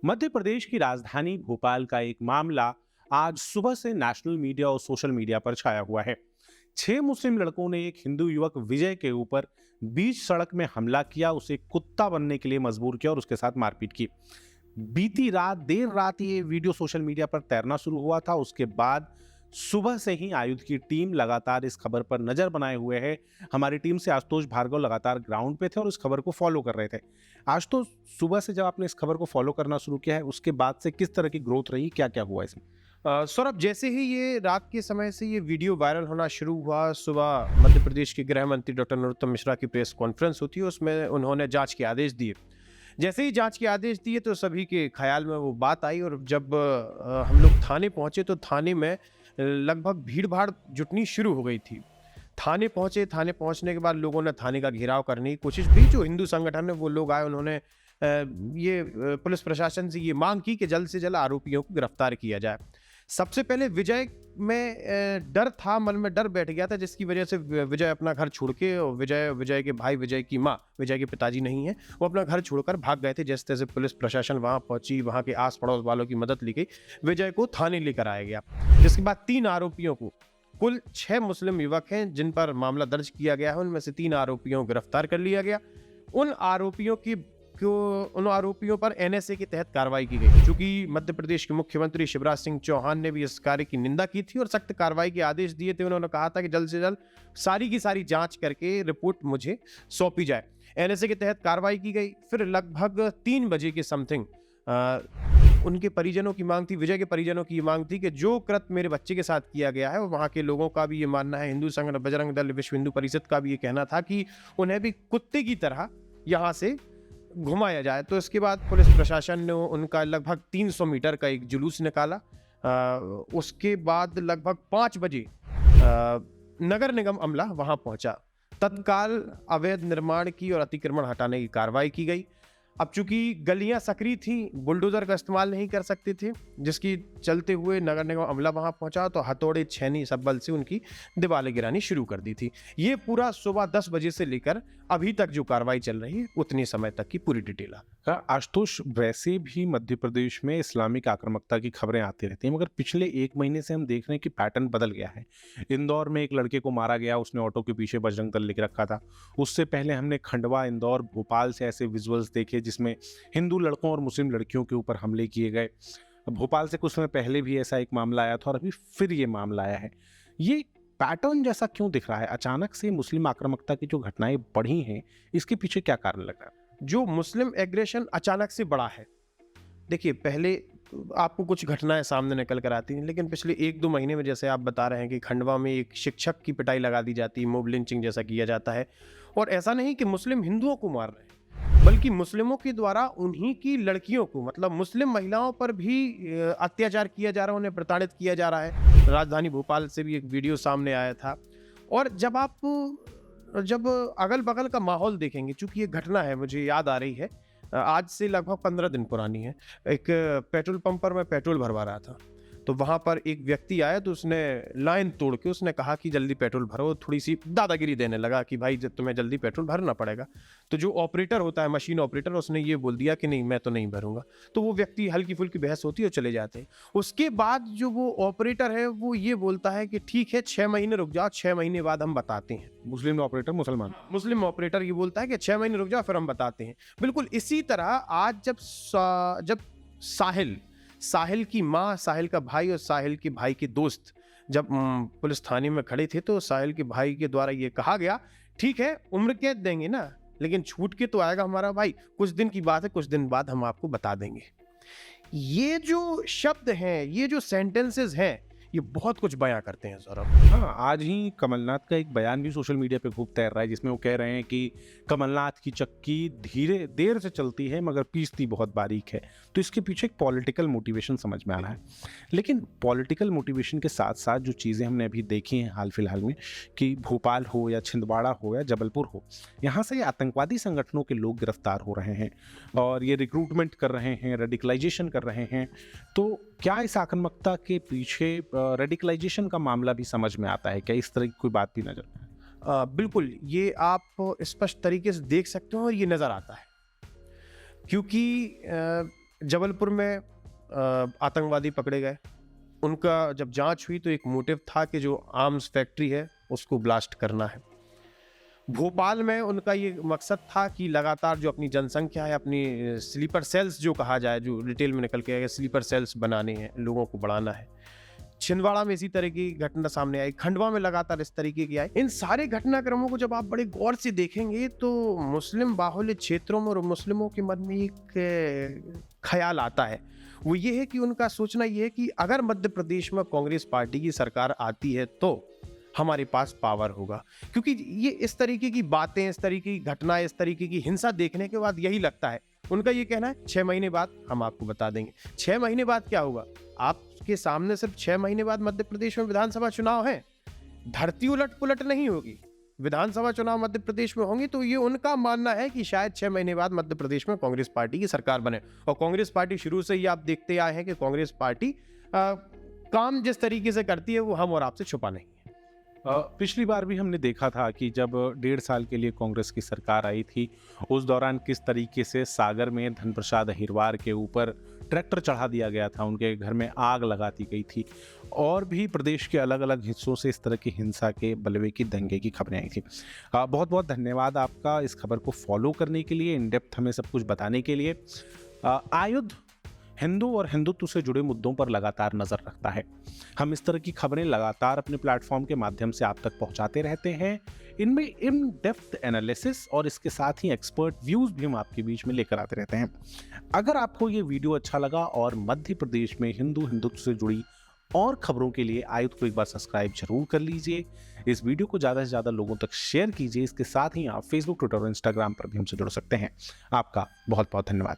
मध्य प्रदेश की राजधानी भोपाल का एक मामला आज सुबह से नेशनल मीडिया और सोशल मीडिया पर छाया हुआ है। 6 मुस्लिम लड़कों ने एक हिंदू युवक विजय के ऊपर बीच सड़क में हमला किया, उसे कुत्ता बनने के लिए मजबूर किया और उसके साथ मारपीट की। बीती रात देर रात ये वीडियो सोशल मीडिया पर तैरना शुरू हुआ था। उसके बाद सुबह से ही आयुध की टीम लगातार इस खबर पर नजर बनाए हुए है। हमारी टीम से आशुतोष भार्गव लगातार ग्राउंड पे थे और इस खबर को फॉलो कर रहे थे। आज तो सुबह से जब आपने इस खबर को फॉलो करना शुरू किया है, उसके बाद से किस तरह की ग्रोथ रही, क्या क्या हुआ इसमें? सौरभ, जैसे ही ये रात के समय से ये वीडियो वायरल होना शुरू हुआ, सुबह मध्य प्रदेश के गृह मंत्री डॉक्टर नरोत्तम मिश्रा की प्रेस कॉन्फ्रेंस होती है, उसमें उन्होंने जांच के आदेश दिए। जैसे ही जांच के आदेश दिए तो सभी के ख्याल में वो बात आई, और जब हम लोग थाने पहुंचे तो थाने में लगभग भीड़ भाड़ जुटनी शुरू हो गई थी। थाने पहुंचे, थाने पहुंचने के बाद लोगों ने थाने का घेराव करने की कोशिश भी। जो हिंदू संगठन है वो लोग आए, उन्होंने पुलिस प्रशासन से ये मांग की कि जल्द से जल्द आरोपियों को गिरफ्तार किया जाए। सबसे पहले विजय में डर था, मन में डर बैठ गया था, जिसकी वजह से विजय अपना घर छोड़ के, और विजय के भाई, विजय की माँ, विजय के पिताजी नहीं है, वो अपना घर छोड़कर भाग गए थे। जैसे तैसे पुलिस प्रशासन वहां पहुंची, वहां के आस पड़ोस वालों की मदद ली गई, विजय को थाने लेकर आया गया। जिसके बाद 3 आरोपियों को, कुल 6 मुस्लिम युवक हैं जिन पर मामला दर्ज किया गया है, उनमें से 3 आरोपियों को गिरफ्तार कर लिया गया। उन आरोपियों पर एनएसए के तहत कार्रवाई की गई। चूंकि मध्य प्रदेश के मुख्यमंत्री शिवराज सिंह चौहान ने भी इस कार्य की निंदा की थी और सख्त कार्रवाई के आदेश दिए थे। उन्होंने कहा था कि जल्द से जल्द सारी की सारी जांच करके रिपोर्ट मुझे सौंपी जाए। एनएसए के तहत कार्रवाई की गई। फिर लगभग 3 बजे के समथिंग उनके परिजनों की मांग थी, विजय के परिजनों की मांग थी कि जो कृत्य मेरे बच्चे के साथ किया गया है, वहां के लोगों का भी ये मानना है, हिंदू संगठन बजरंग दल, विश्व हिंदू परिषद का भी ये कहना था कि उन्हें भी कुत्ते की तरह यहाँ से घुमाया जाए। तो इसके बाद पुलिस प्रशासन ने उनका लगभग 300 मीटर का एक जुलूस निकाला। उसके बाद लगभग 5 बजे नगर निगम अमला वहां पहुंचा। तत्काल अवैध निर्माण की और अतिक्रमण हटाने की कार्रवाई की गई। अब चूंकि गलियां सकरी थी, बुलडोजर का इस्तेमाल नहीं कर सकते थे, जिसकी चलते हुए नगर निगम अमला वहां पहुंचा तो हथौड़े, छेनी, सब बल से उनकी दीवारें गिरानी शुरू कर दी थी। ये पूरा सुबह 10 बजे से लेकर अभी तक जो कार्रवाई चल रही है, उतनी समय तक की पूरी डिटेल। आशुतोष, वैसे भी मध्य प्रदेश में इस्लामिक आक्रामकता की खबरें आती रहती हैं, मगर पिछले 1 महीने से हम देख रहे हैं कि पैटर्न बदल गया है। इंदौर में एक लड़के को मारा गया, उसने ऑटो के पीछे बजरंग दल लिख रखा था। उससे पहले हमने खंडवा, इंदौर, भोपाल से ऐसे विजुअल्स देखे जिसमें हिंदू लड़कों और मुस्लिम लड़कियों के ऊपर हमले किए गए। भोपाल से कुछ समय पहले भी ऐसा एक मामला आया था और अभी फिर ये मामला आया है। ये पैटर्न जैसा क्यों दिख रहा है? अचानक से मुस्लिम आक्रामकता की जो घटनाएं बढ़ी हैं, इसके पीछे क्या कारण लग रहा है? जो मुस्लिम एग्रेशन अचानक से बढ़ा है, देखिए, पहले आपको कुछ घटनाएं सामने निकल कर आती हैं, लेकिन पिछले 1-2 महीने में जैसे आप बता रहे हैं कि खंडवा में एक शिक्षक की पिटाई लगा दी जाती है, मॉब लिंचिंग जैसा किया जाता है। और ऐसा नहीं कि मुस्लिम हिंदुओं को मार रहे हैं, बल्कि मुस्लिमों के द्वारा उन्हीं की लड़कियों को, मतलब मुस्लिम महिलाओं पर भी अत्याचार किया जा रहा है, उन्हें प्रताड़ित किया जा रहा है। राजधानी भोपाल से भी एक वीडियो सामने आया था। और जब अगल बगल का माहौल देखेंगे, चूंकि ये घटना है, मुझे याद आ रही है, आज से लगभग 15 दिन पुरानी है। एक पेट्रोल पंप पर मैं पेट्रोल भरवा रहा था, तो वहां पर एक व्यक्ति आया, तो उसने लाइन तोड़ के उसने कहा कि जल्दी पेट्रोल भरो। थोड़ी सी दादागिरी देने लगा कि भाई तुम्हें जल्दी पेट्रोल भरना पड़ेगा। तो जो ऑपरेटर होता है, मशीन ऑपरेटर, उसने ये बोल दिया कि नहीं, मैं तो नहीं भरूंगा। तो वो व्यक्ति, हल्की फुल्की बहस होती है और चले जाते हैं। उसके बाद जो वो ऑपरेटर है वो ये बोलता है कि ठीक है, 6 महीने रुक जाओ, 6 महीने बाद हम बताते हैं। मुस्लिम ऑपरेटर, मुसलमान? मुस्लिम ऑपरेटर ये बोलता है कि 6 महीने रुक जाओ, फिर हम बताते हैं। बिल्कुल इसी तरह आज जब साहिल की माँ, साहिल का भाई और साहिल के भाई के दोस्त जब पुलिस थाने में खड़े थे, तो साहिल के भाई के द्वारा ये कहा गया, ठीक है, उम्र कैद देंगे ना, लेकिन छूट के तो आएगा हमारा भाई, कुछ दिन की बात है, कुछ दिन बाद हम आपको बता देंगे। ये जो शब्द हैं, ये जो सेंटेंसेस हैं, ये बहुत कुछ बयां करते हैं सौरभ। हाँ, आज ही कमलनाथ का एक बयान भी सोशल मीडिया पे खूब तैर रहा है, जिसमें वो कह रहे हैं कि कमलनाथ की चक्की देर से चलती है मगर पीसती बहुत बारीक है। तो इसके पीछे एक पॉलिटिकल मोटिवेशन समझ में आ रहा है। लेकिन पॉलिटिकल मोटिवेशन के साथ साथ जो चीज़ें हमने अभी देखी हैं हाल फिलहाल में, कि भोपाल हो या छिंदवाड़ा हो या जबलपुर हो, यहाँ से आतंकवादी संगठनों के लोग गिरफ्तार हो रहे हैं और ये रिक्रूटमेंट कर रहे हैं, रेडिकलाइजेशन कर रहे हैं। तो क्या इस आक्रामकता के पीछे रेडिकलाइजेशन का मामला भी समझ में आता है? क्या इस तरह की कोई बात भी नजर? बिल्कुल, ये आप स्पष्ट तरीके से देख सकते हो और ये नज़र आता है, क्योंकि जबलपुर में आतंकवादी पकड़े गए। उनका जब जांच हुई तो एक मोटिव था कि जो आर्म्स फैक्ट्री है उसको ब्लास्ट करना है। भोपाल में उनका ये मकसद था कि लगातार जो अपनी जनसंख्या है, अपनी स्लीपर सेल्स जो कहा जाए, जो डिटेल में निकल के आएगा, स्लीपर सेल्स बनाने हैं, लोगों को बढ़ाना है। छिंदवाड़ा में इसी तरह की घटना सामने आई, खंडवा में लगातार इस तरीके की आई। इन सारे घटनाक्रमों को जब आप बड़े गौर से देखेंगे तो मुस्लिम बाहुल्य क्षेत्रों में और मुस्लिमों के मन में एक ख्याल आता है। वो ये है कि उनका सोचना ये है कि अगर मध्य प्रदेश में कांग्रेस पार्टी की सरकार आती है तो हमारे पास पावर होगा, क्योंकि ये इस तरीके की बातें, इस तरीके की घटनाएं, इस तरीके की हिंसा देखने के बाद यही लगता है। उनका ये कहना है 6 महीने बाद हम आपको बता देंगे। 6 महीने बाद क्या होगा? आपके सामने सिर्फ 6 महीने बाद मध्य प्रदेश में विधानसभा चुनाव है। धरती उलट पुलट नहीं होगी, विधानसभा चुनाव मध्य प्रदेश में होंगे। तो ये उनका मानना है कि शायद 6 महीने बाद मध्य प्रदेश में कांग्रेस पार्टी की सरकार बने। और कांग्रेस पार्टी शुरू से ही आप देखते आए हैं कि कांग्रेस पार्टी काम जिस तरीके से करती है वो हम और आपसे छुपा नहीं है। पिछली बार भी हमने देखा था कि जब 1.5 साल के लिए कांग्रेस की सरकार आई थी, उस दौरान किस तरीके से सागर में धनप्रसाद अहिरवार के ऊपर ट्रैक्टर चढ़ा दिया गया था, उनके घर में आग लगा दी गई थी, और भी प्रदेश के अलग अलग हिस्सों से इस तरह की हिंसा के, बलवे की, दंगे की खबरें आई थी। बहुत बहुत धन्यवाद आपका इस खबर को फॉलो करने के लिए, इन डेप्थ हमें सब कुछ बताने के लिए। आयुध हिंदू और हिंदुत्व से जुड़े मुद्दों पर लगातार नजर रखता है। हम इस तरह की खबरें लगातार अपने प्लेटफॉर्म के माध्यम से आप तक पहुंचाते रहते हैं। इनमें इन डेप्थ एनालिसिस और इसके साथ ही एक्सपर्ट व्यूज भी हम आपके बीच में लेकर आते रहते हैं। अगर आपको ये वीडियो अच्छा लगा और मध्य प्रदेश में हिंदुत्व से जुड़ी और खबरों के लिए आयुध को एक बार सब्सक्राइब जरूर कर लीजिए। इस वीडियो को ज़्यादा से ज़्यादा लोगों तक शेयर कीजिए। इसके साथ ही आप फेसबुक, ट्विटर और इंस्टाग्राम पर भी हमसे जुड़ सकते हैं। आपका बहुत बहुत धन्यवाद।